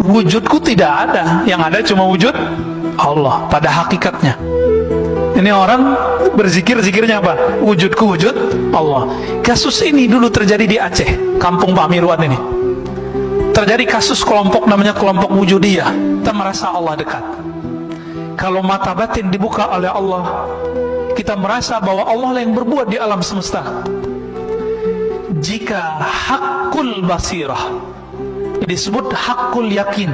wujudku tidak ada, yang ada cuma wujud Allah pada hakikatnya. Ini orang berzikir, zikirnya apa? Wujudku wujud Allah. Kasus ini dulu terjadi di Aceh, kampung Pak Mirwan ini. Terjadi kasus kelompok namanya kelompok wujudiyah. Kita merasa Allah dekat. Kalau mata batin dibuka oleh Allah, kita merasa bahwa Allah yang berbuat di alam semesta. Jika hakul basirah disebut hakul yakin.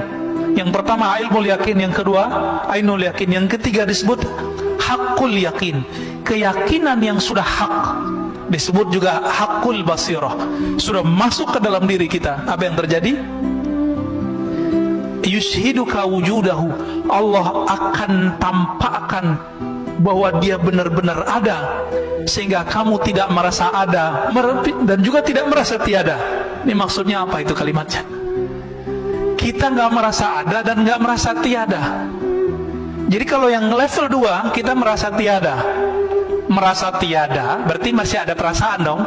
Yang pertama ilmu yakin, yang kedua ainul yakin, yang ketiga disebut hakul yakin. Keyakinan yang sudah hak disebut juga hakul basirah, sudah masuk ke dalam diri kita. Apa yang terjadi? Yushhiduka wujudahu, Allah akan tampakkan bahwa dia benar-benar ada, sehingga kamu tidak merasa ada dan juga tidak merasa tiada. Ini maksudnya apa itu kalimatnya? Kita nggak merasa ada dan nggak merasa tiada. Jadi kalau yang level 2 kita merasa tiada. Merasa tiada berarti masih ada perasaan dong.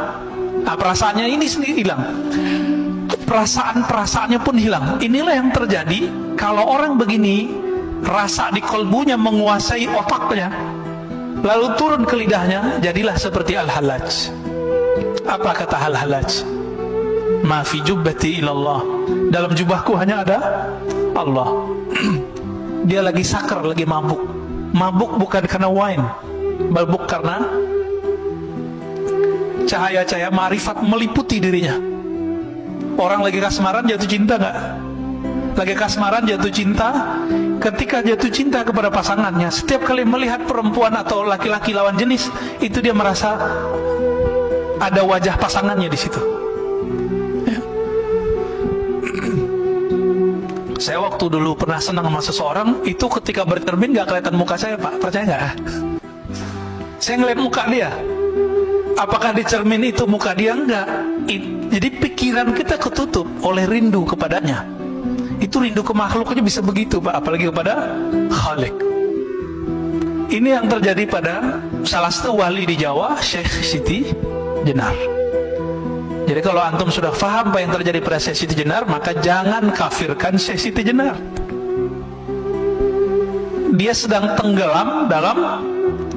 Nah, perasaannya ini sendiri hilang. Perasaannya pun hilang. Inilah yang terjadi kalau orang begini, rasa di kolbunya menguasai otaknya, lalu turun ke lidahnya, jadilah seperti al-halaj. Apa kata al-halaj? Ma fi jubbati ilallah, dalam jubahku hanya ada Allah. Dia lagi sakar, lagi mabuk. Mabuk bukan karena wine, mabuk karena cahaya-cahaya ma'rifat meliputi dirinya. Orang lagi kasmaran jatuh cinta nggak? Lagi kasmaran jatuh cinta. Ketika jatuh cinta kepada pasangannya, setiap kali melihat perempuan atau laki-laki lawan jenis, itu dia merasa ada wajah pasangannya di situ. Saya waktu dulu pernah senang sama seseorang, itu ketika bercermin nggak kelihatan muka saya, Pak. Percaya nggak? Saya ngeliat muka dia. Apakah di cermin itu muka dia? Enggak. Jadi pikiran kita ketutup oleh rindu kepadanya. Itu rindu ke makhluknya bisa begitu, Pak. Apalagi kepada Khalik. Ini yang terjadi pada salah satu wali di Jawa, Syekh Siti Jenar. Jadi kalau antum sudah faham apa yang terjadi pada Syekh Siti Jenar, maka jangan kafirkan Syekh Siti Jenar. Dia sedang tenggelam dalam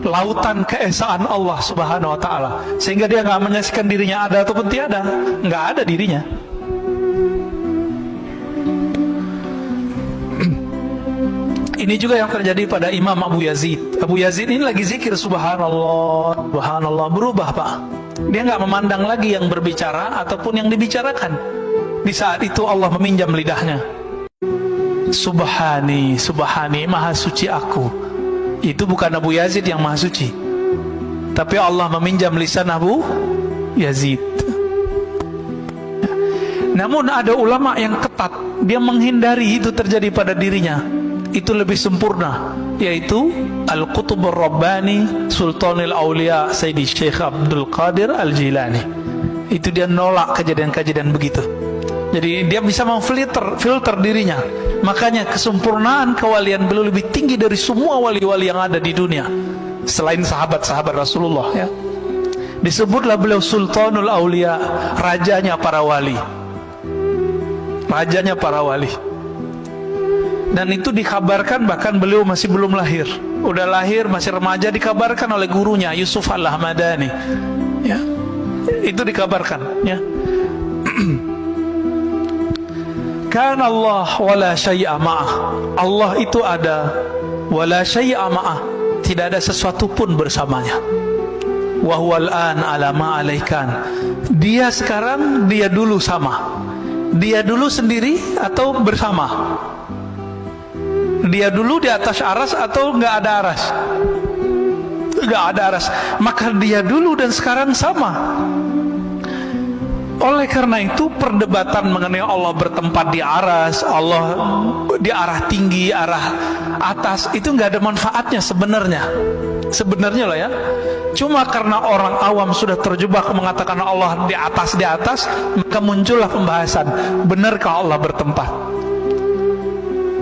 lautan keesaan Allah Subhanahu wa ta'ala, sehingga dia nggak menyaksikan dirinya ada ataupun tiada. Nggak ada dirinya. Ini juga yang terjadi pada Imam Abu Yazid. Abu Yazid ini lagi zikir subhanallah, subhanallah, berubah, Pak. Dia nggak memandang lagi yang berbicara ataupun yang dibicarakan. Di saat itu Allah meminjam lidahnya. Subhani, subhani, maha suci aku. Itu bukan Abu Yazid yang maha suci, tapi Allah meminjam lisan Abu Yazid. Namun ada ulama yang ketat, dia menghindari itu terjadi pada dirinya. Itu lebih sempurna, yaitu Al-Qutubur Rabbani Sultanul Aulia Sayyidi Syekh Abdul Qadir Al-Jilani. Itu dia nolak kejadian-kejadian begitu. Jadi dia bisa filter dirinya. Makanya kesempurnaan kewalian beliau lebih tinggi dari semua wali-wali yang ada di dunia selain sahabat-sahabat Rasulullah, ya. Disebutlah beliau Sultanul Aulia, rajanya para wali. Rajanya para wali. Dan itu dikabarkan bahkan beliau masih belum lahir. Udah lahir, masih remaja, dikabarkan oleh gurunya Yusuf Al-Ahmadani, ya. Itu dikabarkan, ya. Kan Allah wala syai'a ma'ah. Allah itu ada, wala syai'a ma'ah, tidak ada sesuatu pun bersamanya. Wa huwal an ala ma alaikan. Dia sekarang, dia dulu sama. Dia dulu sendiri atau bersama? Dia dulu di atas aras atau nggak ada aras? Nggak ada aras. Maka dia dulu dan sekarang sama. Oleh karena itu perdebatan mengenai Allah bertempat di aras, Allah di arah tinggi, arah atas, itu nggak ada manfaatnya sebenarnya. Sebenarnya loh, ya. Cuma karena orang awam sudah terjebak mengatakan Allah di atas, maka muncullah pembahasan, benarkah Allah bertempat?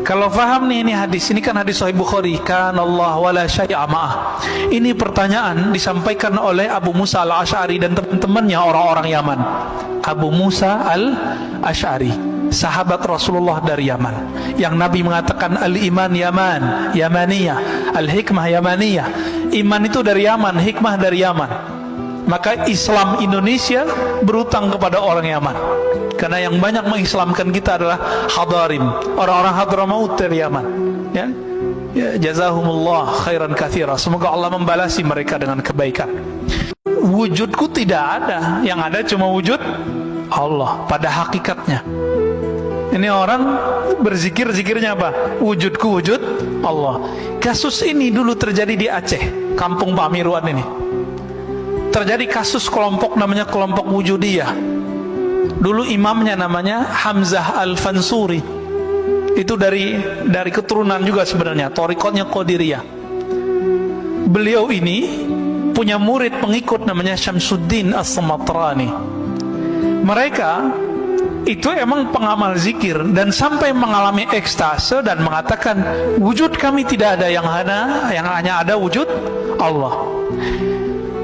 Kalau faham nih, ini hadis, ini kan hadis Sahih Bukhari, kan Allah wala syai'a ma'ah. Ini pertanyaan disampaikan oleh Abu Musa Al-Asy'ari dan teman-temannya orang-orang Yaman. Abu Musa Al-Asy'ari. sahabat Rasulullah dari Yaman, yang Nabi mengatakan al-iman Yaman, Yamaniyah, al-hikmah Yamaniyah. Iman itu dari Yaman, hikmah dari Yaman. Maka Islam Indonesia berutang kepada orang Yaman, karena yang banyak mengislamkan kita adalah Hadarim, orang-orang Hadramaut dari Yaman. Ya, jazahumullah khairan katsira. Semoga Allah membalasi mereka dengan kebaikan. Wujudku tidak ada, yang ada cuma wujud Allah pada hakikatnya. Ini orang berzikir, zikirnya apa? Wujudku wujud Allah. Kasus ini dulu terjadi di Aceh, kampung Pak Mirwan ini. Terjadi kasus kelompok namanya kelompok Wujudiyah. Dulu imamnya namanya Hamzah Al-Fansuri. Itu dari keturunan juga sebenarnya, thariqatnya Qadiriyah. Beliau ini punya murid pengikut namanya Syamsuddin As-Samatrani. Mereka itu emang pengamal zikir dan sampai mengalami ekstase dan mengatakan wujud kami tidak ada, yang hanya ada wujud Allah.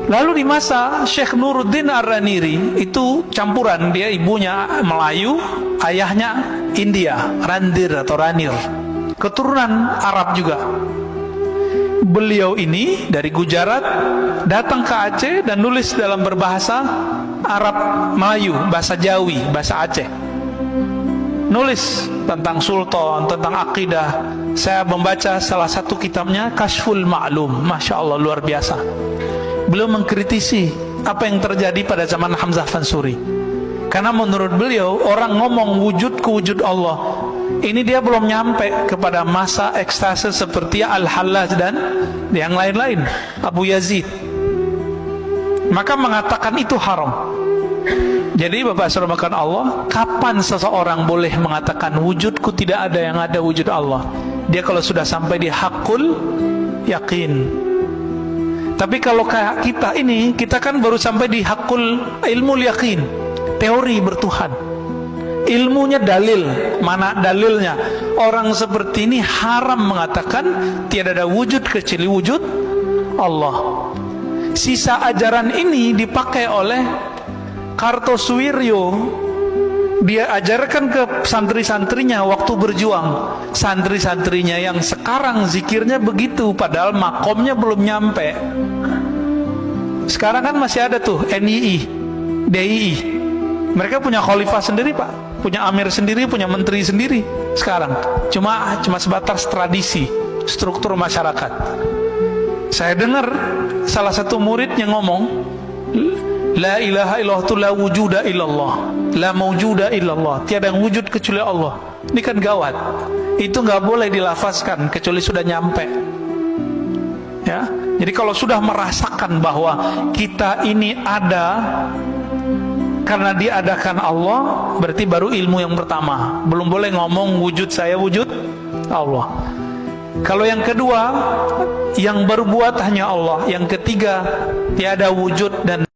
Lalu di masa Syekh Nuruddin Ar-Raniri, itu campuran, dia ibunya Melayu, ayahnya India, Randir atau Ranir, keturunan Arab juga. Beliau ini dari Gujarat datang ke Aceh dan nulis dalam berbahasa Arab Melayu, bahasa Jawi, bahasa Aceh. Nulis tentang sultan, tentang akidah. Saya membaca salah satu kitabnya, Kashful Ma'lum. Masya Allah, luar biasa. Beliau mengkritisi apa yang terjadi pada zaman Hamzah Fansuri. Karena menurut beliau, orang ngomong wujudku wujud Allah, ini dia belum nyampe kepada masa ekstase seperti Al-Hallaj dan yang lain-lain, Abu Yazid. Maka mengatakan itu haram. Jadi Bapak saudara Allah, kapan seseorang boleh mengatakan wujudku tidak ada, yang ada wujud Allah? Dia kalau sudah sampai di hakul yakin. Tapi kalau kayak kita ini, kita kan baru sampai di hakul ilmu yakin, teori bertuhan. Ilmunya dalil, mana dalilnya? Orang seperti ini haram mengatakan tiada ada wujud kecuali wujud Allah. Sisa ajaran ini dipakai oleh Kartosuwiryo. Dia ajarkan ke santri-santrinya waktu berjuang. Santri-santrinya yang sekarang zikirnya begitu, padahal makomnya belum nyampe. Sekarang kan masih ada tuh NII, DII. Mereka punya khalifah sendiri Pak, punya amir sendiri, punya menteri sendiri. Sekarang cuma sebatas tradisi, struktur masyarakat. Saya dengar salah satu muridnya ngomong, la ilaha illallah tu la wujuda illallah, la mawjuda illallah, tiada yang wujud kecuali Allah. Ini kan gawat. Itu nggak boleh dilafazkan kecuali sudah nyampe. Ya, jadi kalau sudah merasakan bahwa kita ini ada karena diadakan Allah, berarti baru ilmu yang pertama. Belum boleh ngomong wujud saya wujud Allah. Kalau yang kedua, yang berbuat hanya Allah. Yang ketiga, tiada wujud dan